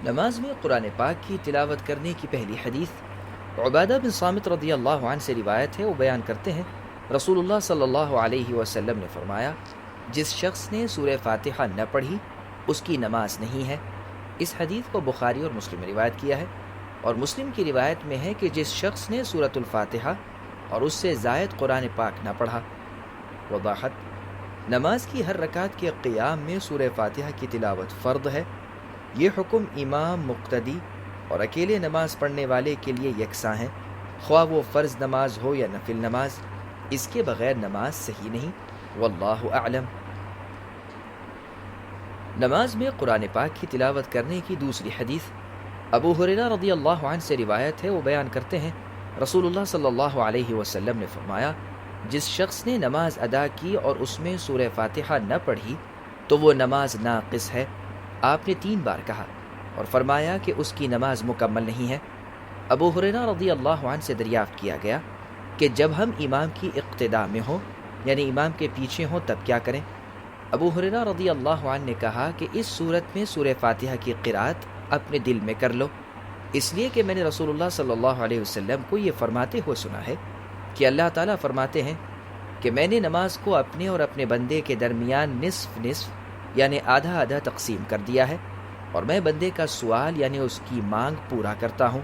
نماز میں قرآن پاک کی تلاوت کرنے کی پہلی حدیث عبادہ بن صامت رضی اللہ عنہ سے روایت ہے۔ وہ بیان کرتے ہیں رسول اللہ صلی اللہ علیہ وسلم نے فرمایا، جس شخص نے سورہ فاتحہ نہ پڑھی اس کی نماز نہیں ہے۔ اس حدیث کو بخاری اور مسلم نے روایت کیا ہے، اور مسلم کی روایت میں ہے کہ جس شخص نے سورۃ الفاتحہ اور اس سے زائد قرآن پاک نہ پڑھا۔ وضاحت: نماز کی ہر رکعت کے قیام میں سورہ فاتحہ کی تلاوت فرض ہے۔ یہ حکم امام، مقتدی اور اکیلے نماز پڑھنے والے کے لیے یکساں ہے، خواہ وہ فرض نماز ہو یا نفل نماز۔ اس کے بغیر نماز صحیح نہیں۔ واللہ اعلم۔ نماز میں قرآن پاک کی تلاوت کرنے کی دوسری حدیث ابو ہریرہ رضی اللہ عنہ سے روایت ہے۔ وہ بیان کرتے ہیں رسول اللہ صلی اللہ علیہ وسلم نے فرمایا، جس شخص نے نماز ادا کی اور اس میں سورہ فاتحہ نہ پڑھی تو وہ نماز ناقص ہے۔ آپ نے 3 بار کہا اور فرمایا کہ اس کی نماز مکمل نہیں ہے۔ ابو ہریرہ رضی اللہ عنہ سے دریافت کیا گیا کہ جب ہم امام کی اقتداء میں ہوں، یعنی امام کے پیچھے ہوں، تب کیا کریں؟ ابو ہریرہ رضی اللہ عنہ نے کہا کہ اس صورت میں سورہ فاتحہ کی قرأت اپنے دل میں کر لو، اس لیے کہ میں نے رسول اللہ صلی اللہ علیہ وسلم کو یہ فرماتے ہوئے سنا ہے کہ اللہ تعالیٰ فرماتے ہیں کہ میں نے نماز کو اپنے اور اپنے بندے کے درمیان نصف نصف یعنی آدھا آدھا تقسیم کر دیا ہے، اور میں بندے کا سوال یعنی اس کی مانگ پورا کرتا ہوں۔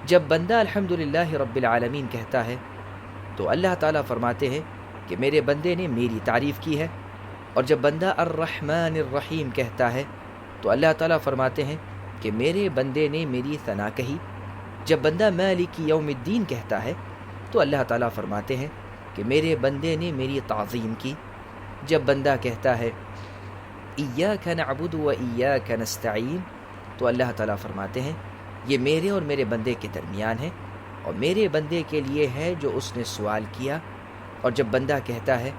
جب بندہ الحمدللہ رب العالمین کہتا ہے تو اللہ تعالیٰ فرماتے ہیں کہ میرے بندے نے میری تعریف کی ہے، اور جب بندہ الرحمن الرحیم کہتا ہے تو اللہ تعالیٰ فرماتے ہیں کہ میرے بندے نے میری ثنا کہی۔ جب بندہ مالک یوم الدین کہتا ہے تو اللہ تعالیٰ فرماتے ہیں کہ میرے بندے نے میری تعظیم کی۔ جب بندہ کہتا ہے ایاک نعبد و ایاک نستعین تو اللہ تعالیٰ فرماتے ہیں یہ میرے اور میرے بندے کے درمیان ہے، اور میرے بندے کے لیے ہے جو اس نے سوال کیا۔ اور جب بندہ کہتا ہے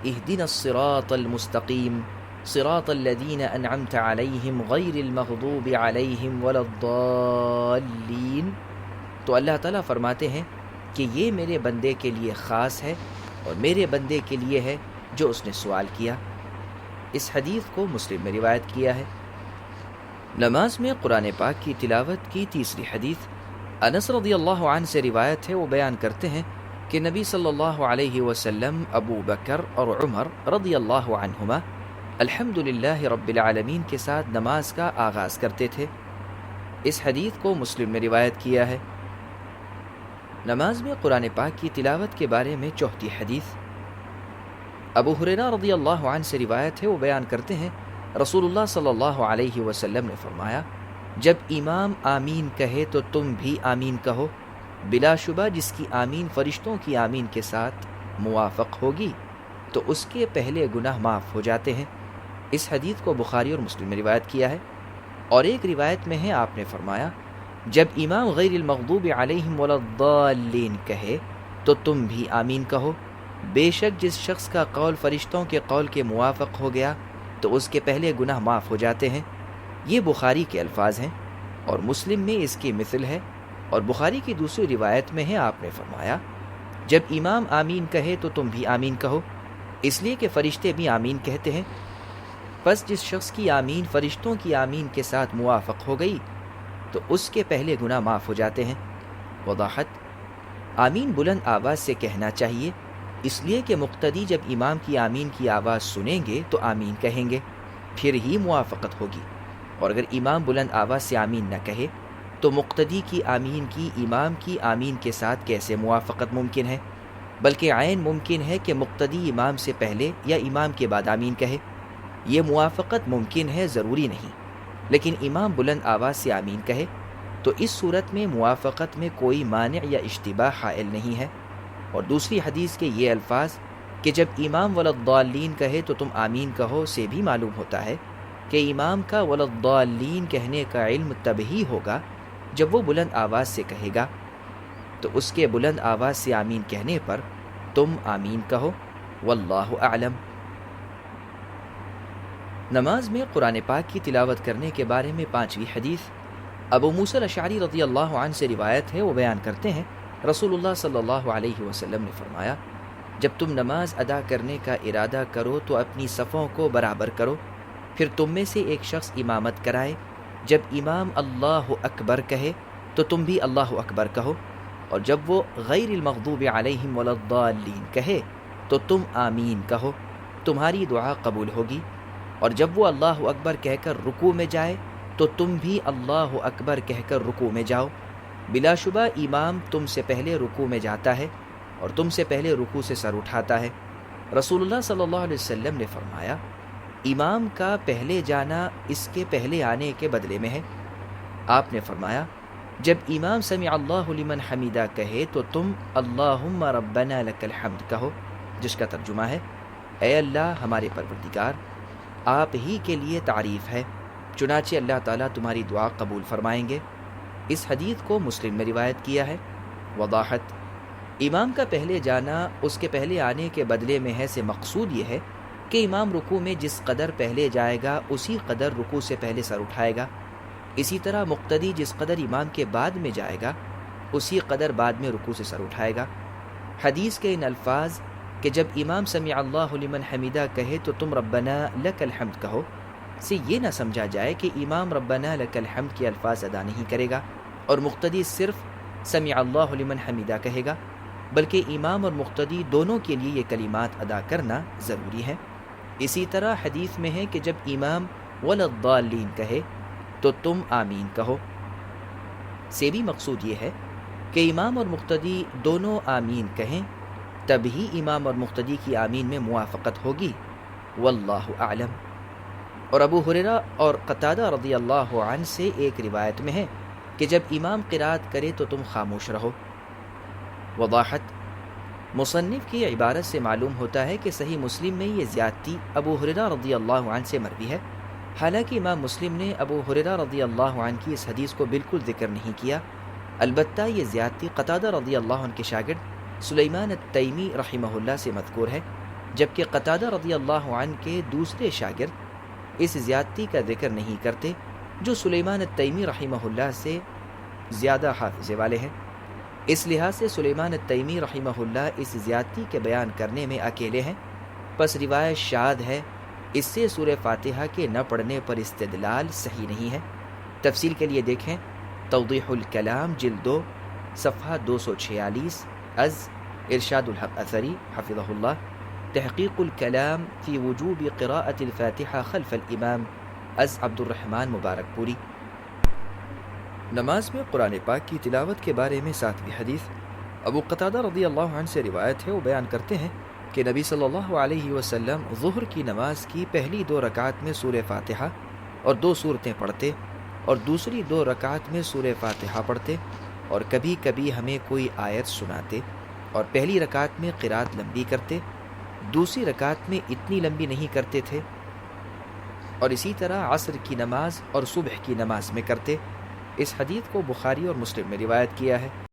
اہدنا الصراط المستقیم صراط الذین انعمت علیہم غیر المغضوب علیہم ولا الضالین تو اللہ تعالیٰ فرماتے ہیں کہ یہ میرے بندے کے لیے خاص ہے، اور میرے بندے کے لیے ہے جو اس نے سوال کیا۔ اس حدیث کو مسلم میں روایت کیا ہے۔ نماز میں قرآن پاک کی تلاوت کی تیسری حدیث انس رضی اللہ عنہ سے روایت ہے۔ وہ بیان کرتے ہیں کہ نبی صلی اللہ علیہ وسلم، ابو بکر اور عمر رضی اللہ عنہما الحمدللہ رب العالمین کے ساتھ نماز کا آغاز کرتے تھے۔ اس حدیث کو مسلم میں روایت کیا ہے۔ نماز میں قرآن پاک کی تلاوت کے بارے میں چوتھی حدیث ابو ہریرہ رضی اللہ عنہ سے روایت ہے۔ وہ بیان کرتے ہیں رسول اللہ صلی اللہ علیہ وسلم نے فرمایا، جب امام آمین کہے تو تم بھی آمین کہو، بلا شبہ جس کی آمین فرشتوں کی آمین کے ساتھ موافق ہوگی تو اس کے پہلے گناہ معاف ہو جاتے ہیں۔ اس حدیث کو بخاری اور مسلم میں روایت کیا ہے، اور ایک روایت میں ہے آپ نے فرمایا، جب امام غیر المغضوب علیہم ولا الضالین کہے تو تم بھی آمین کہو، بے شک جس شخص کا قول فرشتوں کے قول کے موافق ہو گیا تو اس کے پہلے گناہ معاف ہو جاتے ہیں۔ یہ بخاری کے الفاظ ہیں، اور مسلم میں اس کی مثل ہے، اور بخاری کی دوسری روایت میں ہے آپ نے فرمایا، جب امام آمین کہے تو تم بھی آمین کہو، اس لیے کہ فرشتے بھی آمین کہتے ہیں۔ پس جس شخص کی آمین فرشتوں کی آمین کے ساتھ موافق ہو گئی تو اس کے پہلے گناہ معاف ہو جاتے ہیں۔ وضاحت: آمین بلند آواز سے کہنا چاہیے، اس لیے کہ مقتدی جب امام کی آمین کی آواز سنیں گے تو آمین کہیں گے، پھر ہی موافقت ہوگی، اور اگر امام بلند آواز سے آمین نہ کہے تو مقتدی کی آمین کی امام کی آمین کے ساتھ کیسے موافقت ممکن ہے؟ بلکہ عین ممکن ہے کہ مقتدی امام سے پہلے یا امام کے بعد آمین کہے۔ یہ موافقت ممکن ہے، ضروری نہیں، لیکن امام بلند آواز سے آمین کہے تو اس صورت میں موافقت میں کوئی مانع یا اشتباہ حائل نہیں ہے۔ اور دوسری حدیث کے یہ الفاظ کہ جب امام ولا الضالین کہے تو تم آمین کہو سے بھی معلوم ہوتا ہے کہ امام کا ولا الضالین کہنے کا علم تب ہی ہوگا جب وہ بلند آواز سے کہے گا، تو اس کے بلند آواز سے آمین کہنے پر تم آمین کہو۔ واللہ اعلم۔ نماز میں قرآن پاک کی تلاوت کرنے کے بارے میں پانچویں حدیث ابو موسیٰ الاشعری رضی اللہ عنہ سے روایت ہے۔ وہ بیان کرتے ہیں رسول اللہ صلی اللہ علیہ وسلم نے فرمایا، جب تم نماز ادا کرنے کا ارادہ کرو تو اپنی صفوں کو برابر کرو، پھر تم میں سے ایک شخص امامت کرائے، جب امام اللہ اکبر کہے تو تم بھی اللہ اکبر کہو، اور جب وہ غیر المغضوب علیہم ولا الضالین کہے تو تم آمین کہو، تمہاری دعا قبول ہوگی۔ اور جب وہ اللہ اکبر کہہ کر رکوع میں جائے تو تم بھی اللہ اکبر کہہ کر رکوع میں جاؤ۔ بلا شبہ امام تم سے پہلے رکوع میں جاتا ہے اور تم سے پہلے رکوع سے سر اٹھاتا ہے۔ رسول اللہ صلی اللہ علیہ وسلم نے فرمایا، امام کا پہلے جانا اس کے پہلے آنے کے بدلے میں ہے۔ آپ نے فرمایا، جب امام سمع اللہ لمن حمیدہ کہے تو تم اللہم ربنا لک الحمد کہو، جس کا ترجمہ ہے، اے اللہ ہمارے پروردگار، آپ ہی کے لیے تعریف ہے، چنانچہ اللہ تعالیٰ تمہاری دعا قبول فرمائیں گے۔ اس حدیث کو مسلم میں روایت کیا ہے۔ وضاحت: امام کا پہلے جانا اس کے پہلے آنے کے بدلے میں ہے سے مقصود یہ ہے کہ امام رکوع میں جس قدر پہلے جائے گا اسی قدر رکوع سے پہلے سر اٹھائے گا، اسی طرح مقتدی جس قدر امام کے بعد میں جائے گا اسی قدر بعد میں رکوع سے سر اٹھائے گا۔ حدیث کے ان الفاظ کہ جب امام سمع اللہ لمن حمیدہ کہے تو تم ربنا لک الحمد کہو سے یہ نہ سمجھا جائے کہ امام ربنا لک الحمد کے الفاظ ادا نہیں کرے گا اور مقتدی صرف سمع اللہ لمن حمیدہ کہے گا، بلکہ امام اور مقتدی دونوں کے لیے یہ کلمات ادا کرنا ضروری ہے۔ اسی طرح حدیث میں ہے کہ جب امام ولا الضالین کہے تو تم آمین کہو، سے بھی مقصود یہ ہے کہ امام اور مقتدی دونوں آمین کہیں، تبھی امام اور مقتدی کی آمین میں موافقت ہوگی۔ واللہ اعلم۔ اور ابو ہریرہ اور قتادہ رضی اللہ عنہ سے ایک روایت میں ہے کہ جب امام قرات کرے تو تم خاموش رہو۔ وضاحت: مصنف کی عبارت سے معلوم ہوتا ہے کہ صحیح مسلم میں یہ زیادتی ابو ہریرہ رضی اللہ عنہ سے مروی ہے، حالانکہ امام مسلم نے ابو ہریرہ رضی اللہ عنہ کی اس حدیث کو بالکل ذکر نہیں کیا، البتہ یہ زیادتی قتادہ رضی اللہ عنہ کے شاگرد سلیمان التیمی رحمہ اللہ سے مذکور ہے، جبکہ قتادہ رضی اللہ عنہ کے دوسرے شاگرد اس زیادتی کا ذکر نہیں کرتے جو سلیمان التیمی رحمہ اللہ سے زیادہ حافظے والے ہیں۔ اس لحاظ سے سلیمان التیمی رحمہ اللہ اس زیادتی کے بیان کرنے میں اکیلے ہیں، پس روایت شاذ ہے، اس سے سورہ فاتحہ کے نہ پڑھنے پر استدلال صحیح نہیں ہے۔ تفصیل کے لیے دیکھیں توضیح الکلام جلد 2 صفحہ 246 از ارشاد الحق اثری حفظہ اللہ، تحقیق الکلام فی وجوب قراءة الفاتحہ خلف الامام از عبد الرحمن مبارک پوری۔ نماز میں قرآن پاک کی تلاوت کے بارے میں 7ویں حدیث ابو قتادہ رضی اللہ عنہ سے روایت ہے۔ وہ بیان کرتے ہیں کہ نبی صلی اللہ علیہ وسلم ظہر کی نماز کی پہلی 2 رکعت میں سورہ فاتحہ اور 2 سورتیں پڑھتے اور دوسری 2 رکعت میں سورہ فاتحہ پڑھتے، اور کبھی کبھی ہمیں کوئی آیت سناتے، اور پہلی رکعت میں قرات لمبی کرتے، دوسری رکعت میں اتنی لمبی نہیں کرتے تھے، اور اسی طرح عصر کی نماز اور صبح کی نماز میں کرتے۔ اس حدیث کو بخاری اور مسلم میں روایت کیا ہے۔